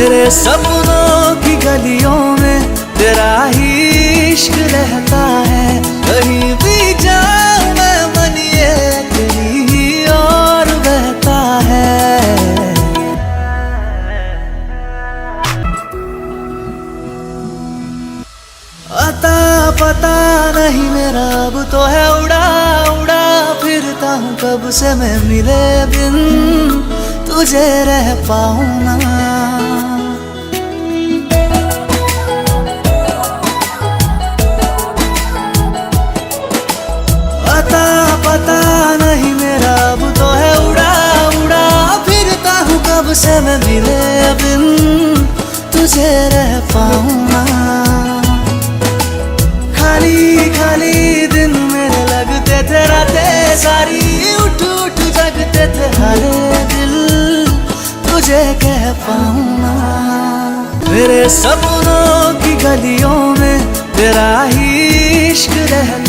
मेरे सपनों की गलियों में तेरा ही इश्क रहता है। कहीं भी जाऊं मैं मन ये तेरी ही और बहता है। अता पता नहीं मेरा अब तो है उड़ा उड़ा फिरता हूँ कब से मैं मिले बिन तुझे रह पाऊं ना। अता पता नहीं मेरा अब तो है उड़ा उड़ा फिरता हूँ कब से मैं मिले बिन तुझे रह पाऊं ना। खाली खाली दिन मेरे लगते थे रातें सारी उठ उठ जगते थे हारे दिल तुझे कह पाऊं ना। मेरे सपनों की गलियों में तेरा ही इश्क रहता